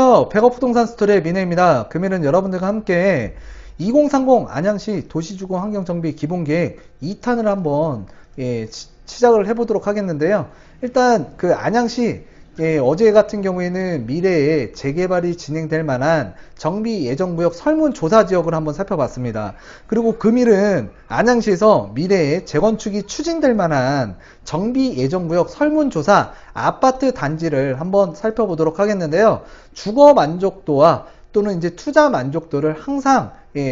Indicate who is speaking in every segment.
Speaker 1: 안녕하세요. 백업부동산 스토리의 민혜입니다. 금일은 여러분들과 함께 2030 안양시 도시주거 환경정비 기본계획 2탄을 한번 시작을 해보도록 하겠는데요. 일단 그 안양시 어제 같은 경우에는 미래에 재개발이 진행될 만한 정비 예정구역 설문조사 지역을 한번 살펴봤습니다. 그리고 금일은 안양시에서 미래에 재건축이 추진될 만한 정비 예정구역 설문조사 아파트 단지를 한번 살펴보도록 하겠는데요. 주거 만족도와 또는 이제 투자 만족도를 항상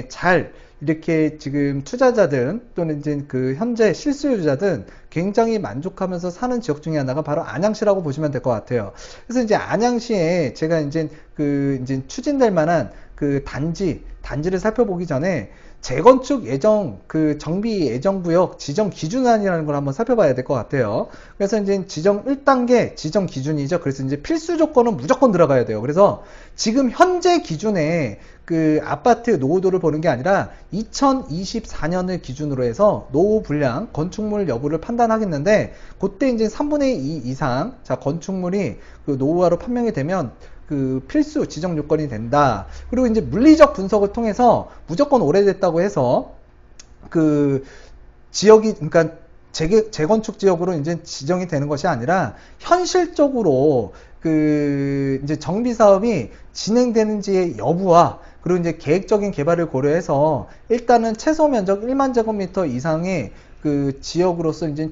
Speaker 1: 잘 이렇게 지금 투자자들 또는 이제 그 현재 실수요자든 굉장히 만족하면서 사는 지역 중에 하나가 바로 안양시라고 보시면 될 것 같아요. 그래서 이제 안양시에 제가 이제 추진될 만한 그 단지를 살펴보기 전에 재건축 예정 그 정비 예정구역 지정 기준안이라는 걸 한번 살펴봐야 될 것 같아요. 그래서 이제 지정 1단계 지정 기준이죠. 그래서 이제 필수 조건은 무조건 들어가야 돼요. 그래서 지금 현재 기준에 그 아파트 노후도를 보는 게 아니라 2024년을 기준으로 해서 노후 불량 건축물 여부를 판단하겠는데, 그때 이제 3분의 2 이상 건축물이 그 노후화로 판명이 되면 그 필수 지정 요건이 된다. 그리고 이제 물리적 분석을 통해서 무조건 오래됐다고 해서 그 지역이 그러니까 재건축 지역으로 이제 지정이 되는 것이 아니라 현실적으로 그 이제 정비 사업이 진행되는지의 여부와 그리고 이제 계획적인 개발을 고려해서 일단은 최소 면적 1만 제곱미터 이상의 그 지역으로서 이제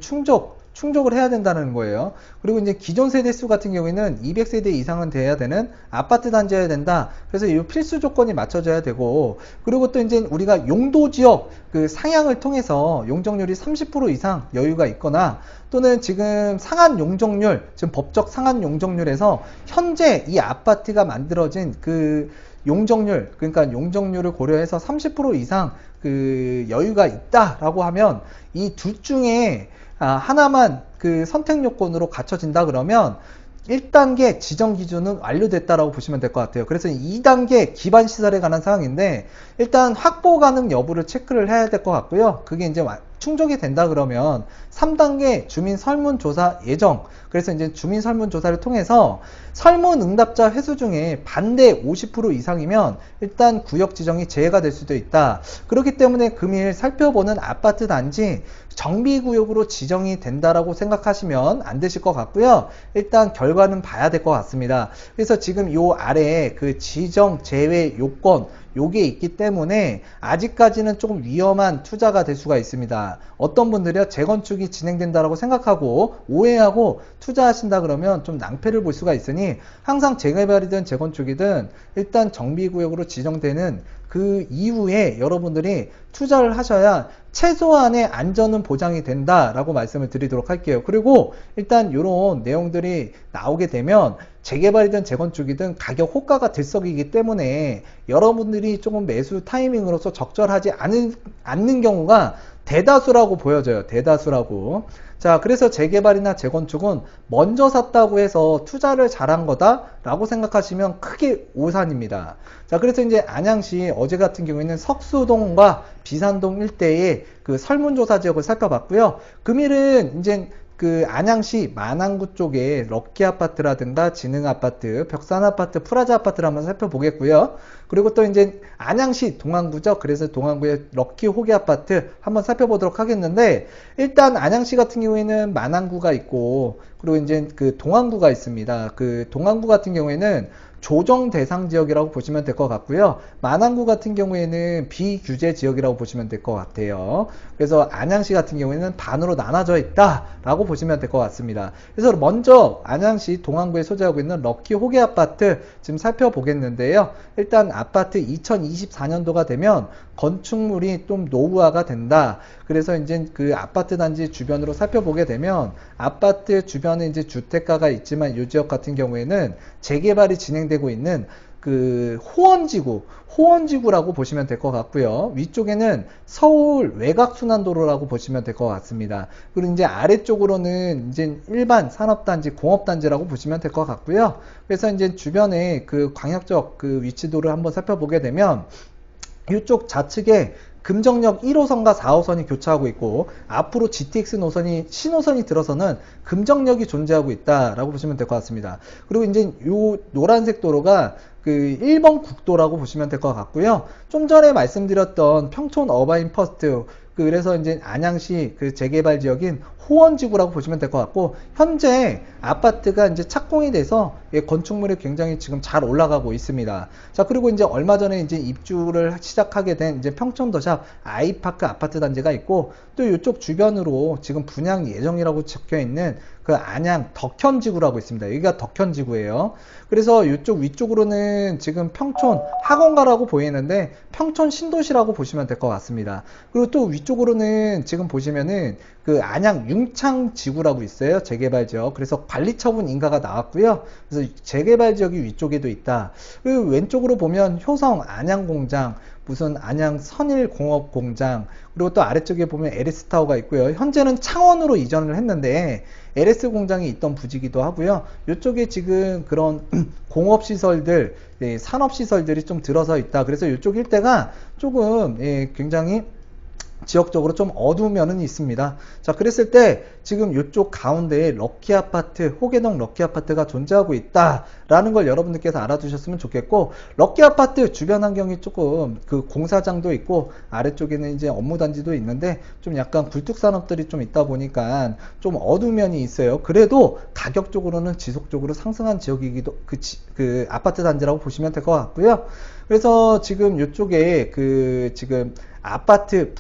Speaker 1: 충족을 해야 된다는 거예요. 그리고 이제 기존 세대수 같은 경우에는 200세대 이상은 돼야 되는 아파트 단지여야 된다. 그래서 이 필수 조건이 맞춰져야 되고, 그리고 또 이제 우리가 용도 지역 그 상향을 통해서 용적률이 30% 이상 여유가 있거나, 또는 지금 상한 용적률, 지금 법적 상한 용적률에서 현재 이 아파트가 만들어진 그 용적률, 그러니까 용적률을 고려해서 30% 이상 그 여유가 있다라고 하면 이 둘 중에 하나만 그 선택 요건으로 갖춰진다 그러면 1단계 지정 기준은 완료됐다라고 보시면 될 것 같아요. 그래서 2단계 기반 시설에 관한 사항인데, 일단 확보 가능 여부를 체크를 해야 될 것 같고요. 그게 이제 충족이 된다 그러면 3단계 주민 설문조사 예정. 그래서 이제 주민 설문조사를 통해서 설문 응답자 횟수 중에 반대 50% 이상이면 일단 구역 지정이 재해가 될 수도 있다. 그렇기 때문에 금일 살펴보는 아파트 단지 정비구역으로 지정이 된다라고 생각하시면 안 되실 것 같고요. 일단 결과는 봐야 될 것 같습니다. 그래서 지금 요 아래에 그 지정 제외 요건 요게 있기 때문에 아직까지는 조금 위험한 투자가 될 수가 있습니다. 어떤 분들이 재건축이 진행된다라고 생각하고 오해하고 투자하신다 그러면 좀 낭패를 볼 수가 있으니, 항상 재개발이든 재건축이든 일단 정비구역으로 지정되는 그 이후에 여러분들이 투자를 하셔야 최소한의 안전은 보장이 된다라고 말씀을 드리도록 할게요. 그리고 일단 이런 내용들이 나오게 되면 재개발이든 재건축이든 가격 호가가 들썩이기 때문에 여러분들이 조금 매수 타이밍으로서 적절하지 않는 경우가 대다수라고 보여져요. 대다수라고. 자, 그래서 재개발이나 재건축은 먼저 샀다고 해서 투자를 잘한 거다라고 생각하시면 크게 오산입니다. 자, 그래서 이제 안양시 어제 같은 경우에는 석수동과 비산동 일대의 그 설문조사 지역을 살펴봤고요. 금일은 이제 그 안양시 만안구 쪽에 럭키아파트라든가 지능아파트, 벽산아파트, 프라자아파트를 한번 살펴보겠고요. 그리고 또 이제 안양시 동안구죠. 그래서 동안구의 럭키 호기아파트 한번 살펴보도록 하겠는데, 일단 안양시 같은 경우에는 만안구가 있고, 그리고 이제 그 동안구가 있습니다. 그 동안구 같은 경우에는 조정 대상 지역이라고 보시면 될 것 같고요. 만안구 같은 경우에는 비규제 지역이라고 보시면 될 것 같아요. 그래서 안양시 같은 경우에는 반으로 나눠져 있다라고 보시면 될 것 같습니다. 그래서 먼저 안양시 동안구에 소재하고 있는 럭키 호계 아파트 지금 살펴보겠는데요. 일단 아파트 2024년도가 되면 건축물이 좀 노후화가 된다. 그래서 이제 그 아파트 단지 주변으로 살펴보게 되면 아파트 주변에 이제 주택가가 있지만 이 지역 같은 경우에는 재개발이 진행되고 있는 그 호원지구라고 보시면 될 것 같고요. 위쪽에는 서울 외곽순환도로라고 보시면 될 것 같습니다. 그리고 이제 아래쪽으로는 이제 일반 산업단지, 공업단지라고 보시면 될 것 같고요. 그래서 이제 주변에 그 광역적 그 위치도를 한번 살펴보게 되면 이쪽 좌측에 금정역 1호선과 4호선이 교차하고 있고, 앞으로 GTX 노선이 신호선이 들어서는 금정역이 존재하고 있다라고 보시면 될 것 같습니다. 그리고 이제 이 노란색 도로가 그 1번 국도라고 보시면 될 것 같고요. 좀 전에 말씀드렸던 평촌 어바인 퍼스트, 그래서 이제 안양시 그 재개발 지역인 호원지구라고 보시면 될 것 같고, 현재 아파트가 이제 착공이 돼서 건축물이 굉장히 지금 잘 올라가고 있습니다. 자, 그리고 이제 얼마 전에 이제 입주를 시작하게 된 이제 평촌더샵 아이파크 아파트 단지가 있고, 또 이쪽 주변으로 지금 분양 예정이라고 적혀 있는 그 안양 덕현지구라고 있습니다. 여기가 덕현지구예요. 그래서 이쪽 위쪽으로는 지금 평촌 학원가라고 보이는데 평촌 신도시라고 보시면 될 것 같습니다. 그리고 또 위쪽으로는 지금 보시면은 그 안양 융창지구라고 있어요. 재개발 지역. 그래서 관리처분 인가가 나왔고요. 그래서 재개발 지역이 위쪽에도 있다. 그리고 왼쪽으로 보면 효성 안양공장, 무슨 안양 선일공업공장, 그리고 또 아래쪽에 보면 LS타워가 있고요. 현재는 창원으로 이전을 했는데 LS 공장이 있던 부지기도 하고요. 이쪽에 지금 그런 공업시설들, 산업시설들이 좀 들어서 있다. 그래서 이쪽 일대가 조금 굉장히 지역적으로 좀 어두운 면은 있습니다. 자, 그랬을 때 지금 이쪽 가운데에 럭키아파트, 호계동 럭키아파트가 존재하고 있다라는 걸 여러분들께서 알아두셨으면 좋겠고, 럭키아파트 주변 환경이 조금 그 공사장도 있고 아래쪽에는 이제 업무단지도 있는데 좀 약간 굴뚝산업들이 좀 있다 보니까 좀 어두운 면이 있어요. 그래도 가격적으로는 지속적으로 상승한 지역이기도 그 아파트 단지라고 보시면 될 것 같고요. 그래서 지금 이쪽에 그 지금 아파트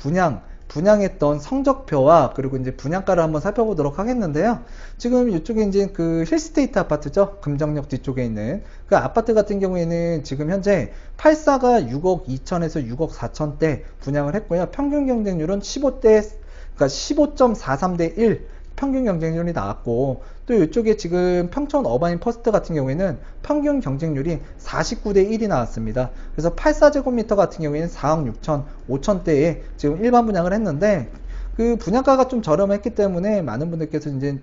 Speaker 1: 분양했던 성적표와 그리고 이제 분양가를 한번 살펴보도록 하겠는데요. 지금 이쪽에 이제 그 힐스테이트 아파트죠. 금정역 뒤쪽에 있는 그 아파트 같은 경우에는 지금 현재 84가 6억 2천에서 6억 4천대 분양을 했고요. 평균 경쟁률은 그러니까 15.43대 1 평균 경쟁률이 나왔고, 또 이쪽에 지금 평촌 어바인 퍼스트 같은 경우에는 평균 경쟁률이 49대 1이 나왔습니다. 그래서 84제곱미터 같은 경우에는 4억 6천, 5천대에 지금 일반 분양을 했는데, 그 분양가가 좀 저렴했기 때문에 많은 분들께서 이제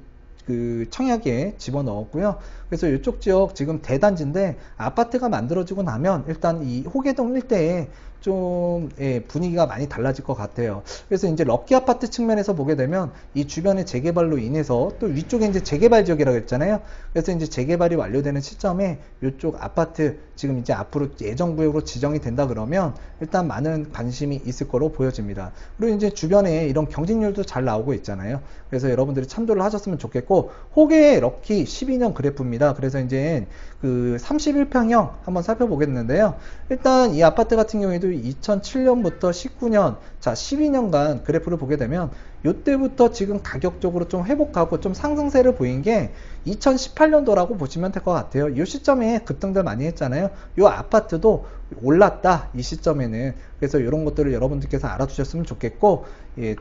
Speaker 1: 그 청약에 집어넣었고요. 그래서 이쪽 지역 지금 대단지인데 아파트가 만들어지고 나면 일단 이 호계동 일대에 좀 분위기가 많이 달라질 것 같아요. 그래서 이제 럭키 아파트 측면에서 보게 되면 이 주변의 재개발로 인해서 또 위쪽에 이제 재개발 지역이라고 했잖아요. 그래서 이제 재개발이 완료되는 시점에 이쪽 아파트 지금 이제 앞으로 예정구역으로 지정이 된다 그러면 일단 많은 관심이 있을 거로 보여집니다. 그리고 이제 주변에 이런 경쟁률도 잘 나오고 있잖아요. 그래서 여러분들이 참조를 하셨으면 좋겠고, 호계 럭키 12년 그래프입니다. 그래서 이제 그 31평형 한번 살펴보겠는데요. 일단 이 아파트 같은 경우에도 2007년부터 19년, 자 12년간 그래프를 보게 되면 이때부터 지금 가격적으로 좀 회복하고 좀 상승세를 보인 게 2018년도라고 보시면 될 것 같아요. 이 시점에 급등들 많이 했잖아요. 이 아파트도 올랐다, 이 시점에는. 그래서 이런 것들을 여러분들께서 알아두셨으면 좋겠고,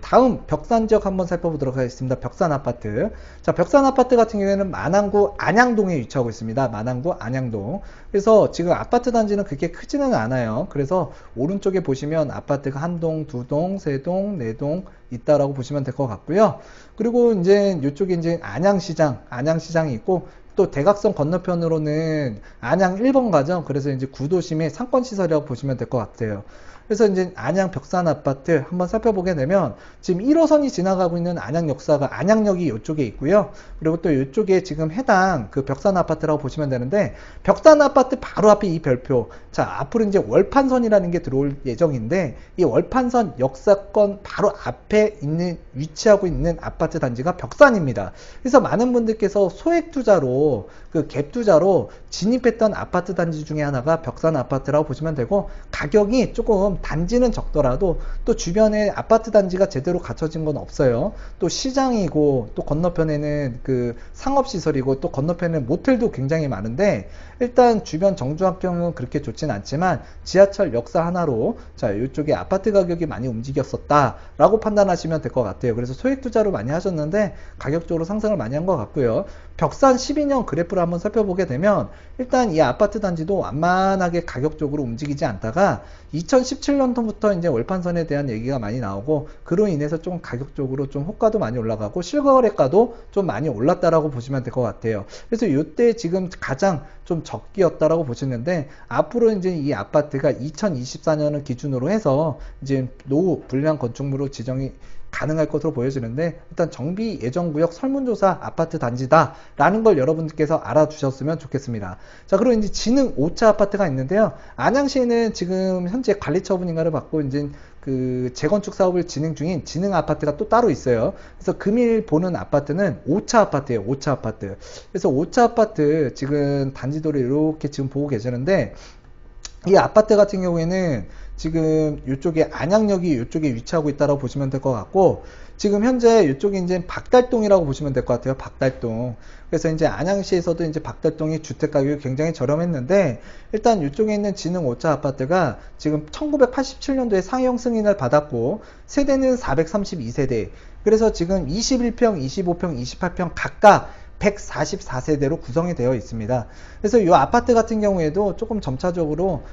Speaker 1: 다음 벽산 지역 한번 살펴보도록 하겠습니다. 벽산 아파트. 자, 벽산 아파트 같은 경우에는 만안구 안양동에 위치하고 있습니다. 만안구 안양동. 그래서 지금 아파트 단지는 그렇게 크지는 않아요. 그래서 오른쪽에 보시면 아파트가 한 동, 두 동, 세 동, 네 동 있다라고 보시면 될 것 같고요. 그리고 이제 이쪽에 이제 안양시장이 있고, 또 대각선 건너편으로는 안양 1번 가죠. 그래서 이제 구도심의 상권시설이라고 보시면 될 것 같아요. 그래서 이제 안양 벽산 아파트 한번 살펴보게 되면 지금 1호선이 지나가고 있는 안양 역사가 안양역이 이쪽에 있고요. 그리고 또 이쪽에 지금 해당 그 벽산 아파트라고 보시면 되는데, 벽산 아파트 바로 앞에 이 별표. 자, 앞으로 이제 월판선이라는 게 들어올 예정인데, 이 월판선 역사권 바로 앞에 위치하고 있는 아파트 단지가 벽산입니다. 그래서 많은 분들께서 소액 투자로 그 갭 투자로 진입했던 아파트 단지 중에 하나가 벽산 아파트라고 보시면 되고, 가격이 조금 단지는 적더라도 또 주변에 아파트 단지가 제대로 갖춰진 건 없어요. 또 시장이고, 또 건너편에는 그 상업시설이고, 또 건너편에는 모텔도 굉장히 많은데, 일단 주변 정주 환경은 그렇게 좋진 않지만 지하철 역사 하나로 자, 이쪽에 아파트 가격이 많이 움직였었다 라고 판단하시면 될 것 같아요. 그래서 소액 투자로 많이 하셨는데 가격적으로 상승을 많이 한 것 같고요. 벽산 12년 그래프를 한번 살펴보게 되면 일단 이 아파트 단지도 완만하게 가격적으로 움직이지 않다가 2017년도부터 이제 월판선에 대한 얘기가 많이 나오고, 그로 인해서 좀 가격적으로 좀 호가도 많이 올라가고 실거래가도 좀 많이 올랐다라고 보시면 될 것 같아요. 그래서 이때 지금 가장 좀 적기였다라고 보시는데, 앞으로 이제 이 아파트가 2024년을 기준으로 해서 이제 노후 불량 건축물로 지정이 가능할 것으로 보여지는데, 일단 정비 예정구역 설문조사 아파트 단지다라는 걸 여러분들께서 알아두셨으면 좋겠습니다. 자, 그리고 이제 진흥 5차 아파트가 있는데요. 안양시에는 지금 현재 관리 처분 인가를 받고 이제 그 재건축 사업을 진행 중인 진흥 아파트가 또 따로 있어요. 그래서 금일 보는 아파트는 5차 아파트예요. 5차 아파트. 그래서 5차 아파트 지금 단지도를 이렇게 지금 보고 계시는데, 이 아파트 같은 경우에는 지금 이쪽에 안양역이 이쪽에 위치하고 있다고 보시면 될 것 같고, 지금 현재 이쪽이 이제 박달동이라고 보시면 될 것 같아요. 박달동. 그래서 이제 안양시에서도 이제 박달동이 주택 가격이 굉장히 저렴했는데, 일단 이쪽에 있는 진흥 5차 아파트가 지금 1987년도에 상용 승인을 받았고, 세대는 432세대. 그래서 지금 21평, 25평, 28평 각각 144세대로 구성이 되어 있습니다. 그래서 이 아파트 같은 경우에도 조금 점차적으로,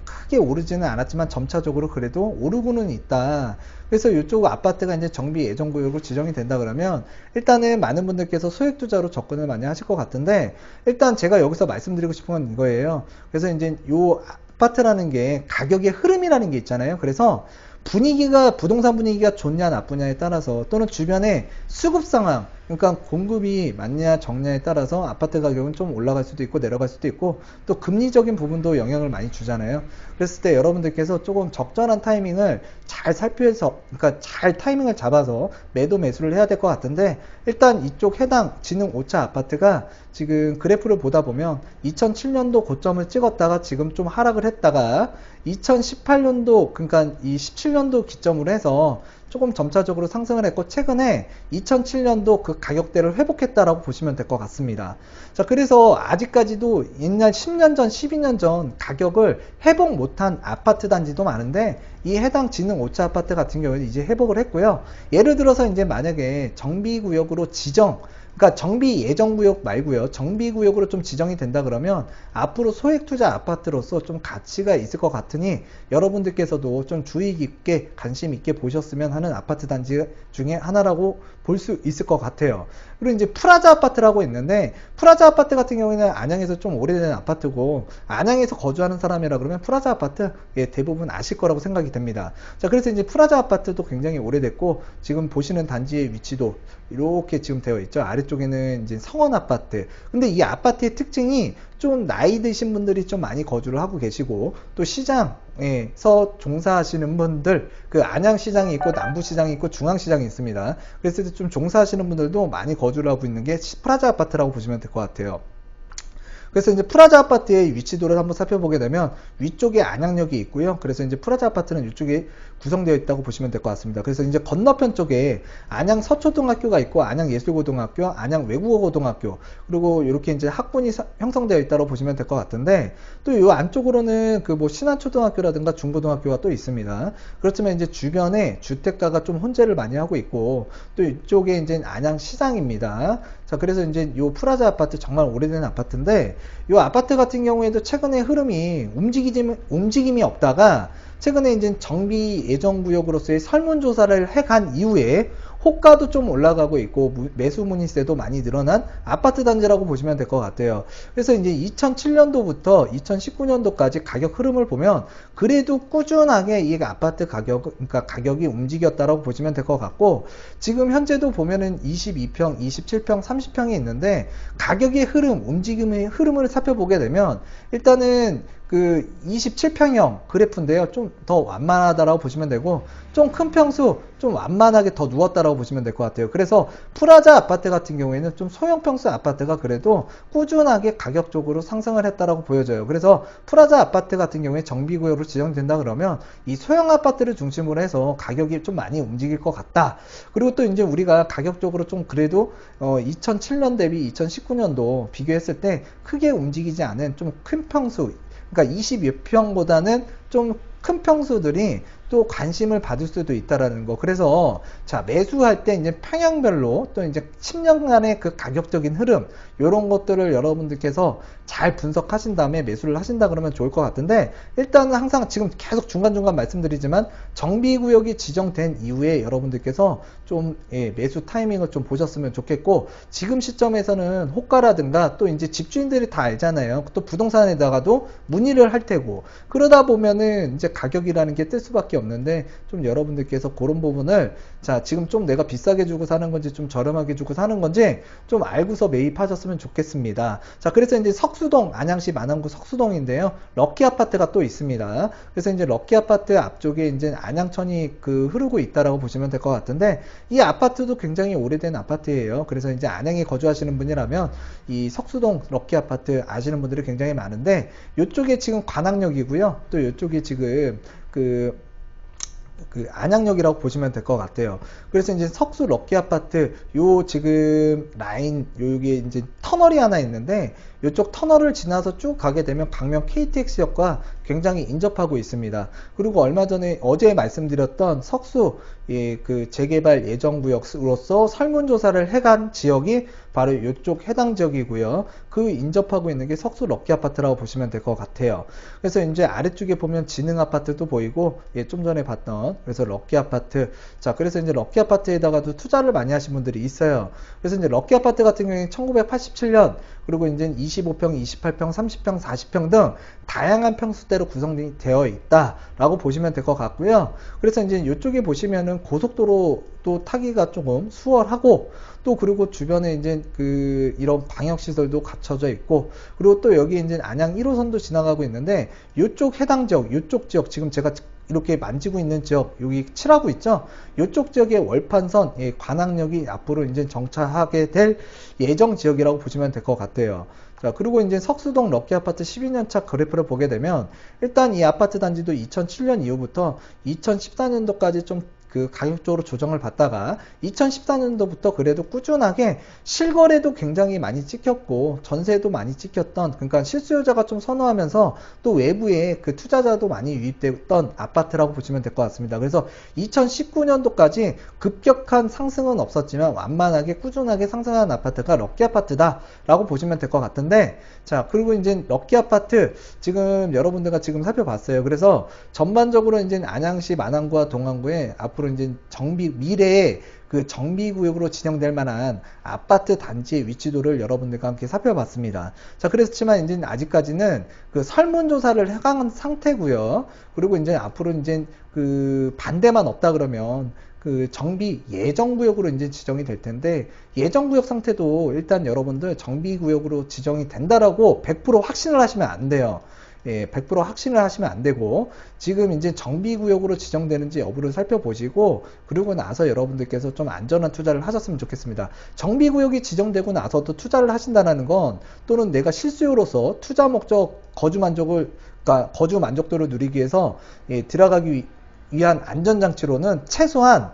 Speaker 1: 크게 오르지는 않았지만 점차적으로 그래도 오르고는 있다. 그래서 이쪽 아파트가 이제 정비 예정구역으로 지정이 된다 그러면, 일단은 많은 분들께서 소액투자로 접근을 많이 하실 것 같은데, 일단 제가 여기서 말씀드리고 싶은 건 이거예요. 그래서 이제 이 아파트라는 게 가격의 흐름이라는 게 있잖아요. 그래서 분위기가, 부동산 분위기가 좋냐 나쁘냐에 따라서, 또는 주변의 수급 상황, 그러니까 공급이 많냐 적냐에 따라서 아파트 가격은 좀 올라갈 수도 있고 내려갈 수도 있고, 또 금리적인 부분도 영향을 많이 주잖아요. 그랬을 때 여러분들께서 조금 적절한 타이밍을 잘 살펴서, 그러니까 잘 타이밍을 잡아서 매도 매수를 해야 될 것 같은데, 일단 이쪽 해당 진흥 5차 아파트가 지금 그래프를 보다 보면 2007년도 고점을 찍었다가 지금 좀 하락을 했다가 2018년도, 그러니까 이 17년도 기점으로 해서 조금 점차적으로 상승을 했고, 최근에 2007년도 그 가격대를 회복했다라고 보시면 될 것 같습니다. 자, 그래서 아직까지도 옛날 10년 전, 12년 전 가격을 회복 못한 아파트 단지도 많은데, 이 해당 진흥 5차 아파트 같은 경우는 이제 회복을 했고요. 예를 들어서 이제 만약에 정비구역으로 지정, 그러니까 정비 예정구역 말고요, 정비구역으로 좀 지정이 된다 그러면 앞으로 소액투자 아파트로서 좀 가치가 있을 것 같으니, 여러분들께서도 좀 주의 깊게 관심 있게 보셨으면 하는 아파트 단지 중에 하나라고 볼 수 있을 것 같아요. 그리고 이제 프라자 아파트라고 있는데, 프라자 아파트 같은 경우에는 안양에서 좀 오래된 아파트고, 안양에서 거주하는 사람이라 그러면 프라자 아파트, 대부분 아실 거라고 생각이 됩니다. 자, 그래서 이제 프라자 아파트도 굉장히 오래됐고, 지금 보시는 단지의 위치도 이렇게 지금 되어 있죠. 아래쪽에는 이제 성원 아파트. 근데 이 아파트의 특징이 좀 나이 드신 분들이 좀 많이 거주를 하고 계시고, 또 시장에서 종사하시는 분들, 그 안양시장이 있고 남부시장이 있고 중앙시장이 있습니다. 그래서 좀 종사하시는 분들도 많이 거주를 하고 있는 게 프라자 아파트라고 보시면 될 것 같아요. 그래서 이제 프라자 아파트의 위치도를 한번 살펴보게 되면 위쪽에 안양역이 있고요. 그래서 이제 프라자 아파트는 이쪽에 구성되어 있다고 보시면 될 것 같습니다. 그래서 이제 건너편 쪽에 안양 서초등학교가 있고, 안양 예술고등학교, 안양 외국어고등학교, 그리고 이렇게 이제 학군이 형성되어 있다고 보시면 될 것 같은데, 또 이 안쪽으로는 그 뭐 신안초등학교라든가 중고등학교가 또 있습니다. 그렇지만 이제 주변에 주택가가 좀 혼재를 많이 하고 있고, 또 이쪽에 이제 안양시장입니다. 자, 그래서 이제 이 프라자 아파트 정말 오래된 아파트인데, 이 아파트 같은 경우에도 최근에 흐름이 움직임이 없다가 최근에 이제 정비 예정구역으로서의 설문조사를 해간 이후에 호가도 좀 올라가고 있고 매수 문의세도 많이 늘어난 아파트 단지라고 보시면 될 것 같아요. 그래서 이제 2007년도부터 2019년도까지 가격 흐름을 보면 그래도 꾸준하게 이 아파트 그러니까 가격이 움직였다라고 보시면 될 것 같고, 지금 현재도 보면은 22평, 27평, 30평이 있는데, 가격의 흐름, 움직임의 흐름을 살펴보게 되면 일단은 그 27평형 그래프인데요. 좀 더 완만하다라고 보시면 되고, 좀 큰 평수, 좀 완만하게 더 누웠다라고 보시면 될 것 같아요. 그래서 프라자 아파트 같은 경우에는 좀 소형 평수 아파트가 그래도 꾸준하게 가격적으로 상승을 했다라고 보여져요. 그래서 프라자 아파트 같은 경우에 정비구역으로 지정된다 그러면 이 소형 아파트를 중심으로 해서 가격이 좀 많이 움직일 것 같다. 그리고 또 이제 우리가 가격적으로 좀 그래도 2007년 대비 2019년도 비교했을 때 크게 움직이지 않은 좀 큰 평수, 그러니까 22평보다는 좀 큰 평수들이 또 관심을 받을 수도 있다라는 거. 그래서 자, 매수할 때 이제 평형별로 또 이제 10년간의 그 가격적인 흐름, 이런 것들을 여러분들께서 잘 분석하신 다음에 매수를 하신다 그러면 좋을 것 같은데, 일단은 항상 지금 계속 중간중간 말씀드리지만 정비구역이 지정된 이후에 여러분들께서 좀 매수 타이밍을 좀 보셨으면 좋겠고, 지금 시점에서는 호가라든가 또 이제 집주인들이 다 알잖아요. 또 부동산에다가도 문의를 할 테고, 그러다 보면은 이제 가격이라는 게 뜰 수밖에 없는데 좀 여러분들께서 그런 부분을 자 지금 좀 내가 비싸게 주고 사는 건지 좀 저렴하게 주고 사는 건지 좀 알고서 매입하셨으면 좋겠습니다. 자 그래서 이제 석수동 안양시 만안구 석수동인데요. 럭키 아파트가 또 있습니다. 그래서 이제 럭키 아파트 앞쪽에 이제 안양천이 흐르고 있다라고 보시면 될 것 같은데 이 아파트도 굉장히 오래된 아파트예요. 그래서 이제 안양에 거주하시는 분이라면 이 석수동 럭키 아파트 아시는 분들이 굉장히 많은데 이쪽에 지금 관악역이고요. 또 이쪽에 지금 안양역이라고 보시면 될 것 같아요. 그래서 이제 석수 럭키 아파트 요 지금 라인 요게 이제 터널이 하나 있는데 이쪽 터널을 지나서 쭉 가게 되면 광명 KTX역과 굉장히 인접하고 있습니다. 그리고 얼마 전에 어제 말씀드렸던 석수 재개발 예정구역으로서 설문조사를 해간 지역이 바로 이쪽 해당 지역이고요. 그 인접하고 있는 게 석수 럭키 아파트라고 보시면 될 것 같아요. 그래서 이제 아래쪽에 보면 지능 아파트도 보이고 좀 전에 봤던 그래서 럭키 아파트 자 그래서 이제 럭키 아파트에다가도 투자를 많이 하신 분들이 있어요. 그래서 이제 럭키 아파트 같은 경우에 1987년 그리고 이제 25평, 28평, 30평, 40평 등 다양한 평수대로 구성되어 있다라고 보시면 될 것 같고요. 그래서 이제 이쪽에 보시면은 고속도로도 타기가 조금 수월하고 또 그리고 주변에 이제 이런 방역시설도 갖춰져 있고 그리고 또 여기 이제 안양 1호선도 지나가고 있는데 이쪽 해당 지역, 이쪽 지역 지금 제가 이렇게 만지고 있는 지역 여기 칠하고 있죠. 이쪽 지역의 월판선 관악역이 앞으로 이제 정차하게 될 예정 지역이라고 보시면 될 것 같아요. 자 그리고 이제 석수동 럭키 아파트 12년차 그래프를 보게 되면 일단 이 아파트 단지도 2007년 이후부터 2014년도까지 좀 가격적으로 조정을 받다가 2014년도부터 그래도 꾸준하게 실거래도 굉장히 많이 찍혔고 전세도 많이 찍혔던 그러니까 실수요자가 좀 선호하면서 또 외부에 투자자도 많이 유입됐던 아파트라고 보시면 될 것 같습니다. 그래서 2019년도까지 급격한 상승은 없었지만 완만하게 꾸준하게 상승한 아파트가 럭키 아파트다 라고 보시면 될 것 같은데 자 그리고 이제 럭키 아파트 지금 여러분들과 지금 살펴봤어요. 그래서 전반적으로 이제 안양시 만안구와 동안구에 앞으로 이제 미래에 정비구역으로 지정될 만한 아파트 단지의 위치도를 여러분들과 함께 살펴봤습니다. 자, 그렇지만 이제 아직까지는 설문조사를 해간 상태고요. 그리고 이제 앞으로 이제 반대만 없다 그러면 정비 예정구역으로 이제 지정이 될 텐데 예정구역 상태도 일단 여러분들 정비구역으로 지정이 된다라고 100% 확신을 하시면 안 돼요. 100% 확신을 하시면 안 되고 지금 이제 정비구역으로 지정되는지 여부를 살펴보시고 그러고 나서 여러분들께서 좀 안전한 투자를 하셨으면 좋겠습니다. 정비구역이 지정되고 나서도 투자를 하신다는 건 또는 내가 실수요로서 투자 목적 거주 만족도를 누리기 위해서 들어가기 위한 안전장치로는 최소한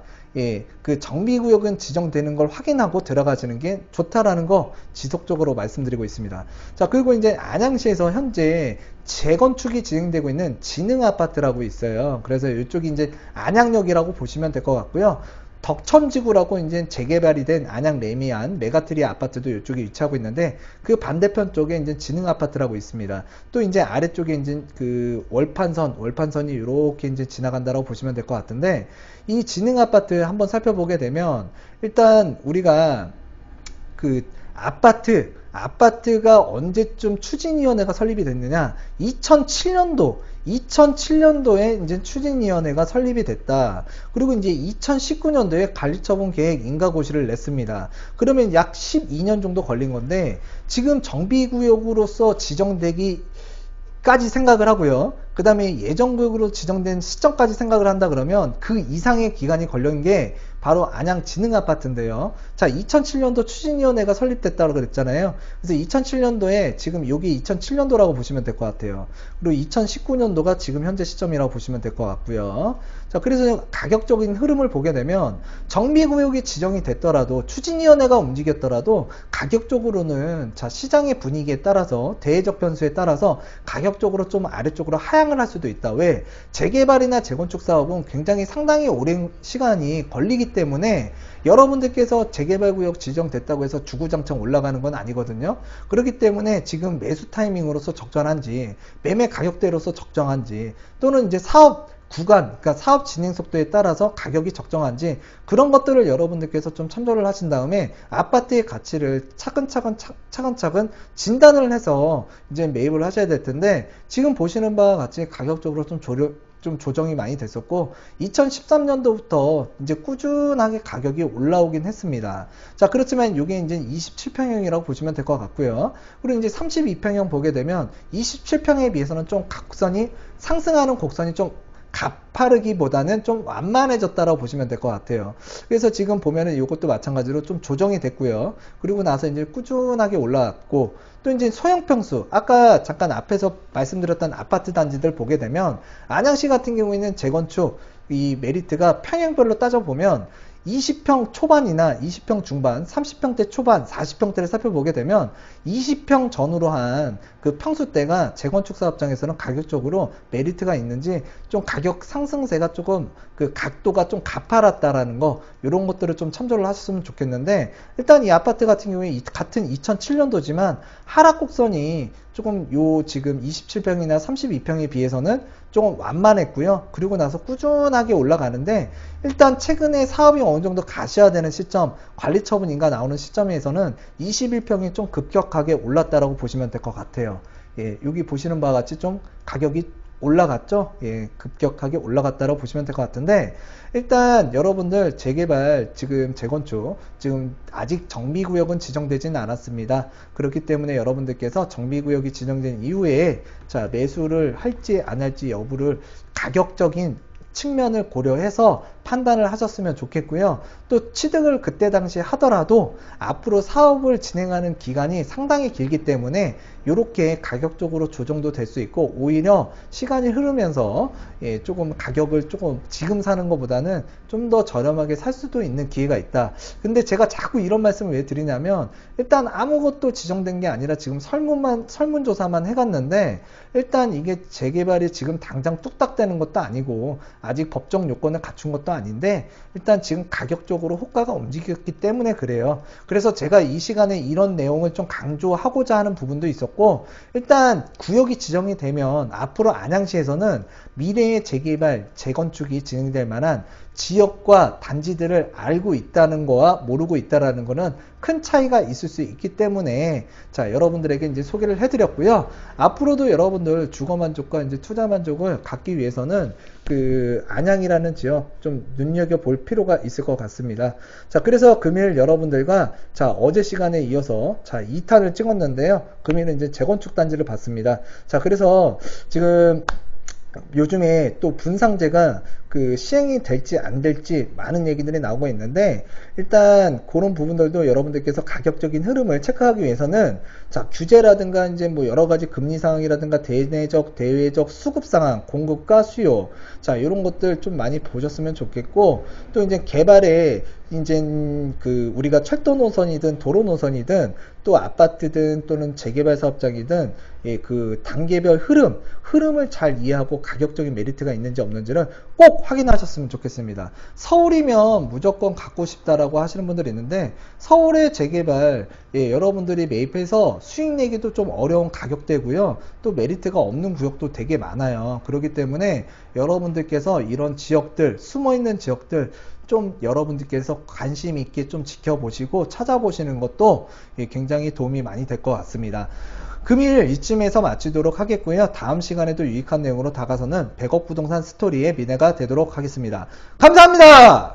Speaker 1: 정비구역은 지정되는 걸 확인하고 들어가시는 게 좋다라는 거 지속적으로 말씀드리고 있습니다. 자, 그리고 이제 안양시에서 현재 재건축이 진행되고 있는 지능 아파트라고 있어요. 그래서 이쪽이 이제 안양역이라고 보시면 될 것 같고요. 덕천지구라고 이제 재개발이 된 안양 레미안 메가트리 아파트도 이쪽에 위치하고 있는데 그 반대편 쪽에 이제 지능 아파트라고 있습니다. 또 이제 아래쪽에 이제 월판선이 이렇게 이제 지나간다라고 보시면 될 것 같은데 이 지능 아파트 한번 살펴보게 되면 일단 우리가 아파트가 언제쯤 추진위원회가 설립이 됐느냐 2007년도에 이제 추진위원회가 설립이 됐다. 그리고 이제 2019년도에 관리처분 계획 인가고시를 냈습니다. 그러면 약 12년 정도 걸린 건데 지금 정비구역으로서 지정되기까지 생각을 하고요. 그 다음에 예정구역으로 지정된 시점까지 생각을 한다 그러면 그 이상의 기간이 걸린 게 바로 안양 지능 아파트인데요. 자, 2007년도 추진위원회가 설립됐다고 그랬잖아요. 그래서 2007년도에 지금 여기 2007년도라고 보시면 될 것 같아요. 그리고 2019년도가 지금 현재 시점이라고 보시면 될 것 같고요. 자, 그래서 가격적인 흐름을 보게 되면 정비구역이 지정이 됐더라도 추진위원회가 움직였더라도 가격적으로는 자, 시장의 분위기에 따라서 대외적 변수에 따라서 가격적으로 좀 아래쪽으로 하향을 할 수도 있다. 왜? 재개발이나 재건축 사업은 굉장히 상당히 오랜 시간이 걸리기 때문에 여러분들께서 재개발구역 지정됐다고 해서 주구장창 올라가는 건 아니거든요. 그렇기 때문에 지금 매수 타이밍으로서 적절한지 매매 가격대로서 적정한지 또는 이제 사업 구간, 그러니까 사업 진행 속도에 따라서 가격이 적정한지 그런 것들을 여러분들께서 좀 참조를 하신 다음에 아파트의 가치를 차근차근 진단을 해서 이제 매입을 하셔야 될 텐데 지금 보시는 바와 같이 가격적으로 좀 좀 조정이 많이 됐었고 2013년도부터 이제 꾸준하게 가격이 올라오긴 했습니다. 자, 그렇지만 이게 이제 27평형이라고 보시면 될 것 같고요. 그리고 이제 32평형 보게 되면 27평에 비해서는 좀 곡선이 상승하는 곡선이 좀 가파르기보다는 좀 완만해졌다라고 보시면 될 것 같아요. 그래서 지금 보면은 이것도 마찬가지로 좀 조정이 됐고요. 그리고 나서 이제 꾸준하게 올라왔고, 또 이제 소형평수, 아까 잠깐 앞에서 말씀드렸던 아파트 단지들 보게 되면 안양시 같은 경우에는 재건축 이 메리트가 평형별로 따져보면 20평 초반이나 20평 중반, 30평대 초반, 40평대를 살펴보게 되면 20평 전후로 한 그 평수대가 재건축 사업장에서는 가격적으로 메리트가 있는지 좀 가격 상승세가 조금 그 각도가 좀 가파랐다라는 거, 이런 것들을 좀 참조를 하셨으면 좋겠는데, 일단 이 아파트 같은 경우에 같은 2007년도지만 하락 곡선이 조금 요 지금 27평이나 32평에 비해서는 조금 완만했고요. 그리고 나서 꾸준하게 올라가는데, 일단 최근에 사업이 어느 정도 가셔야 되는 시점, 관리처분인가 나오는 시점에서는 21평이 좀 급격하게 올랐다라고 보시면 될 것 같아요. 예, 여기 보시는 바와 같이 좀 가격이 올라갔죠? 예, 급격하게 올라갔다고 보시면 될 것 같은데, 일단 여러분들 재개발, 지금 재건축, 지금 아직 정비구역은 지정되지는 않았습니다. 그렇기 때문에 여러분들께서 정비구역이 지정된 이후에 자, 매수를 할지 안 할지 여부를 가격적인 측면을 고려해서 판단을 하셨으면 좋겠고요. 또 취득을 그때 당시에 하더라도 앞으로 사업을 진행하는 기간이 상당히 길기 때문에 이렇게 가격적으로 조정도 될 수 있고, 오히려 시간이 흐르면서 예, 조금 가격을 조금 지금 사는 것보다는 좀 더 저렴하게 살 수도 있는 기회가 있다. 근데 제가 자꾸 이런 말씀을 왜 드리냐면, 일단 아무것도 지정된 게 아니라 지금 설문조사만 해갔는데, 일단 이게 재개발이 지금 당장 뚝딱 되는 것도 아니고 아직 법적 요건을 갖춘 것도 아닌데, 일단 지금 가격적으로 호가가 움직였기 때문에 그래요. 그래서 제가 이 시간에 이런 내용을 좀 강조하고자 하는 부분도 있었고, 일단 구역이 지정이 되면 앞으로 안양시에서는 미래의 재개발, 재건축이 진행될 만한 지역과 단지들을 알고 있다는 거와 모르고 있다는 거는 큰 차이가 있을 수 있기 때문에, 자, 여러분들에게 이제 소개를 해드렸고요. 앞으로도 여러분들 주거 만족과 이제 투자 만족을 갖기 위해서는 그 안양이라는 지역 좀 눈여겨볼 필요가 있을 것 같습니다. 자, 그래서 금일 여러분들과 자, 어제 시간에 이어서 자, 2탄을 찍었는데요. 금일은 이제 재건축 단지를 봤습니다. 자, 그래서 지금 요즘에 또 분상제가 그 시행이 될지 안 될지 많은 얘기들이 나오고 있는데, 일단 그런 부분들도 여러분들께서 가격적인 흐름을 체크하기 위해서는 자, 규제라든가 이제 뭐 여러 가지 금리 상황이라든가 대내적 대외적 수급 상황, 공급과 수요, 자, 이런 것들 좀 많이 보셨으면 좋겠고, 또 이제 개발에 이제 그 우리가 철도 노선이든 도로 노선이든 또 아파트든 또는 재개발 사업장이든 예, 그 단계별 흐름을 잘 이해하고 가격적인 메리트가 있는지 없는지를 꼭 확인하셨으면 좋겠습니다. 서울이면 무조건 갖고 싶다라고 하시는 분들이 있는데, 서울의 재개발 예, 여러분들이 매입해서 수익 내기도 좀 어려운 가격대고요. 또 메리트가 없는 구역도 되게 많아요. 그렇기 때문에 여러분들께서 이런 지역들, 숨어있는 지역들 좀 여러분들께서 관심 있게 좀 지켜보시고 찾아보시는 것도 예, 굉장히 도움이 많이 될 것 같습니다. 금일 이쯤에서 마치도록 하겠고요. 다음 시간에도 유익한 내용으로 다가서는 100억 부동산 스토리의 미래가 되도록 하겠습니다. 감사합니다.